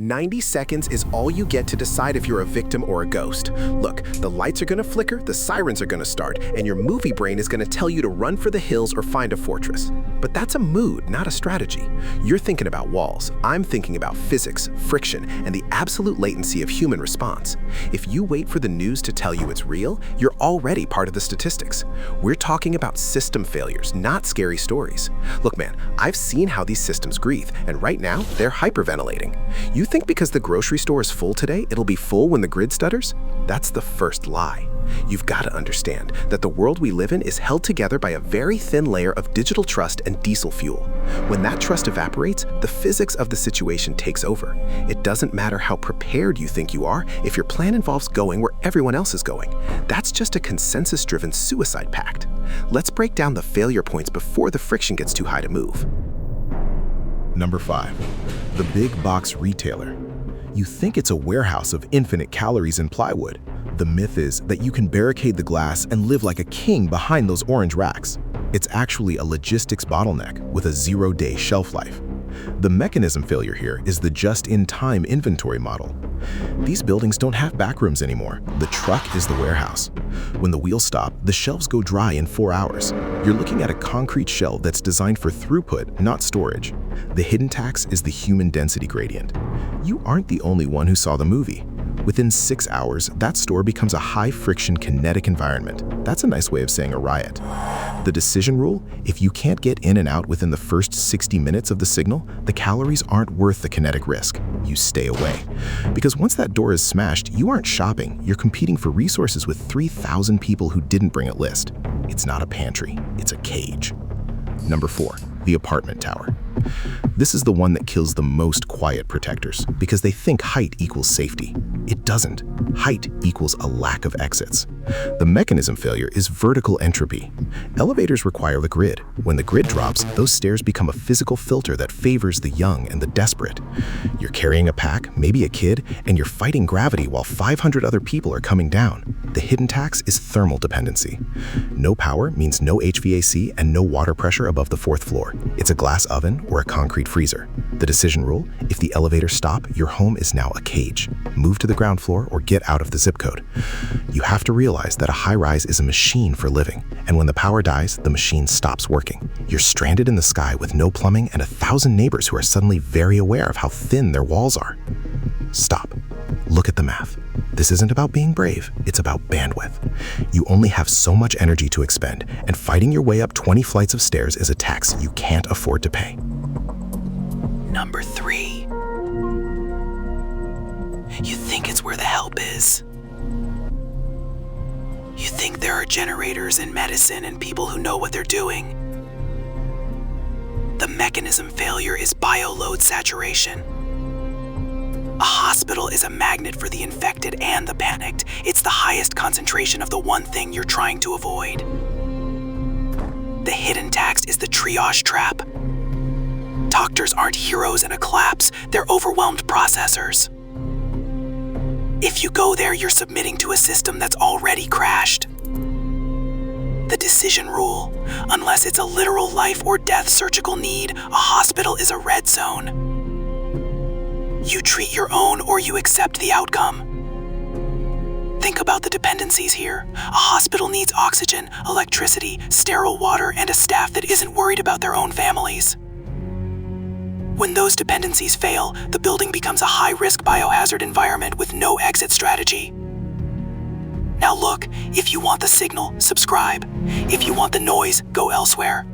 90 seconds is all you get to decide if you're a victim or a ghost. Look, the lights are gonna flicker, the sirens are gonna start, and your movie brain is gonna tell you to run for the hills or find a fortress. But that's a mood, not a strategy. You're thinking about walls. I'm thinking about physics, friction, and the absolute latency of human response. If you wait for the news to tell you it's real, you're already part of the statistics. We're talking about system failures, not scary stories. Look, man, I've seen how these systems breathe, and right now, they're hyperventilating. You think because the grocery store is full today, it'll be full when the grid stutters? That's the first lie. You've got to understand that the world we live in is held together by a very thin layer of digital trust and diesel fuel. When that trust evaporates, the physics of the situation takes over. It doesn't matter how prepared you think you are if your plan involves going where everyone else is going. That's just a consensus-driven suicide pact. Let's break down the failure points before the friction gets too high to move. Number 5. The big box retailer. You think it's a warehouse of infinite calories and plywood. The myth is that you can barricade the glass and live like a king behind those orange racks. It's actually a logistics bottleneck with a 0-day shelf life. The mechanism failure here is the just-in-time inventory model. These buildings don't have backrooms anymore. The truck is the warehouse. When the wheels stop, the shelves go dry in 4 hours. You're looking at a concrete shell that's designed for throughput, not storage. The hidden tax is the human density gradient. You aren't the only one who saw the movie. Within 6 hours, that store becomes a high-friction kinetic environment. That's a nice way of saying a riot. The decision rule: if you can't get in and out within the first 60 minutes of the signal, the calories aren't worth the kinetic risk. You stay away. Because once that door is smashed, you aren't shopping. You're competing for resources with 3,000 people who didn't bring a list. It's not a pantry, it's a cage. Number 4. The apartment tower. This is the one that kills the most quiet protectors because they think height equals safety. It doesn't. Height equals a lack of exits. The mechanism failure is vertical entropy. Elevators require the grid. When the grid drops, those stairs become a physical filter that favors the young and the desperate. You're carrying a pack, maybe a kid, and you're fighting gravity while 500 other people are coming down. The hidden tax is thermal dependency. No power means no HVAC and no water pressure above the 4th floor. It's a glass oven or a concrete freezer. The decision rule: if the elevators stop, your home is now a cage. Move to the ground floor or get out of the zip code. You have to realize that a high-rise is a machine for living, and when the power dies, the machine stops working. You're stranded in the sky with no plumbing and 1,000 neighbors who are suddenly very aware of how thin their walls are. Stop. Look at the math. This isn't about being brave, it's about bandwidth. You only have so much energy to expend, and fighting your way up 20 flights of stairs is a tax you can't afford to pay. Number 3. You think it's where the help is. You think there are generators in medicine and people who know what they're doing. The mechanism failure is bioload saturation. A hospital is a magnet for the infected and the panicked. It's the highest concentration of the one thing you're trying to avoid. The hidden tax is the triage trap. Doctors aren't heroes in a collapse, they're overwhelmed processors. If you go there, you're submitting to a system that's already crashed. The decision rule: unless it's a literal life or death surgical need, a hospital is a red zone. You treat your own or you accept the outcome. Think about the dependencies here. A hospital needs oxygen, electricity, sterile water, and a staff that isn't worried about their own families. When those dependencies fail, the building becomes a high-risk biohazard environment with no exit strategy. Now look, if you want the signal, subscribe. If you want the noise, go elsewhere.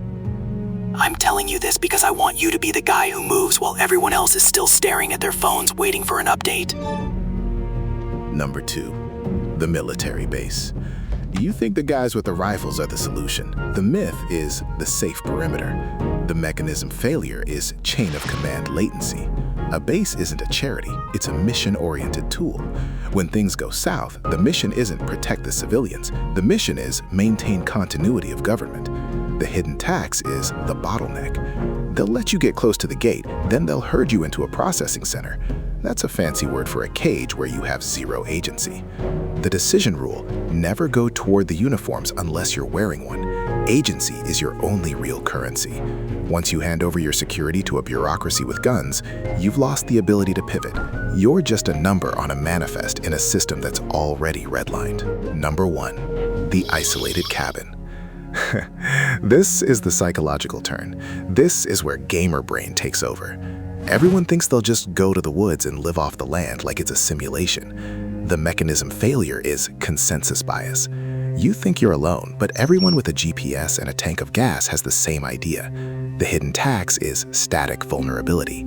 I'm telling you this because I want you to be the guy who moves while everyone else is still staring at their phones waiting for an update. Number 2. The military base. You think the guys with the rifles are the solution. The myth is the safe perimeter. The mechanism failure is chain of command latency. A base isn't a charity, it's a mission-oriented tool. When things go south, the mission isn't protect the civilians. The mission is maintain continuity of government. The hidden tax is the bottleneck. They'll let you get close to the gate, then they'll herd you into a processing center. That's a fancy word for a cage where you have zero agency. The decision rule: never go toward the uniforms unless you're wearing one. Agency is your only real currency. Once you hand over your security to a bureaucracy with guns, you've lost the ability to pivot. You're just a number on a manifest in a system that's already redlined. Number 1, the isolated cabin. This is the psychological turn. This is where gamer brain takes over. Everyone thinks they'll just go to the woods and live off the land like it's a simulation. The mechanism failure is consensus bias. You think you're alone, but everyone with a GPS and a tank of gas has the same idea. The hidden tax is static vulnerability.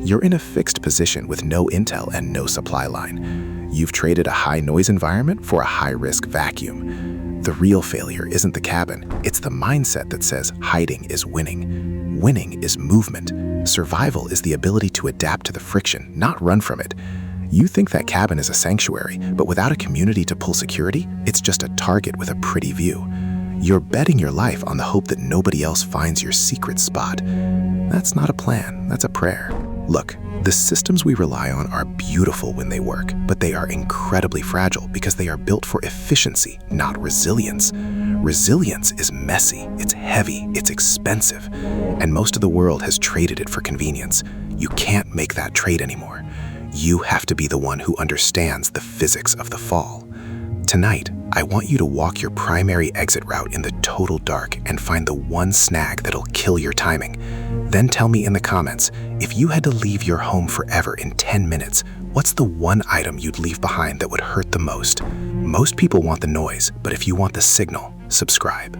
You're in a fixed position with no intel and no supply line. You've traded a high-noise environment for a high-risk vacuum. The real failure isn't the cabin, it's the mindset that says hiding is winning. Winning is movement. Survival is the ability to adapt to the friction, not run from it. You think that cabin is a sanctuary, but without a community to pull security, it's just a target with a pretty view. You're betting your life on the hope that nobody else finds your secret spot. That's not a plan, that's a prayer. Look, the systems we rely on are beautiful when they work, but they are incredibly fragile because they are built for efficiency, not resilience. Resilience is messy, it's heavy, it's expensive, and most of the world has traded it for convenience. You can't make that trade anymore. You have to be the one who understands the physics of the fall. Tonight, I want you to walk your primary exit route in the total dark and find the one snag that'll kill your timing. Then tell me in the comments, if you had to leave your home forever in 10 minutes, what's the one item you'd leave behind that would hurt the most? Most people want the noise, but if you want the signal, subscribe.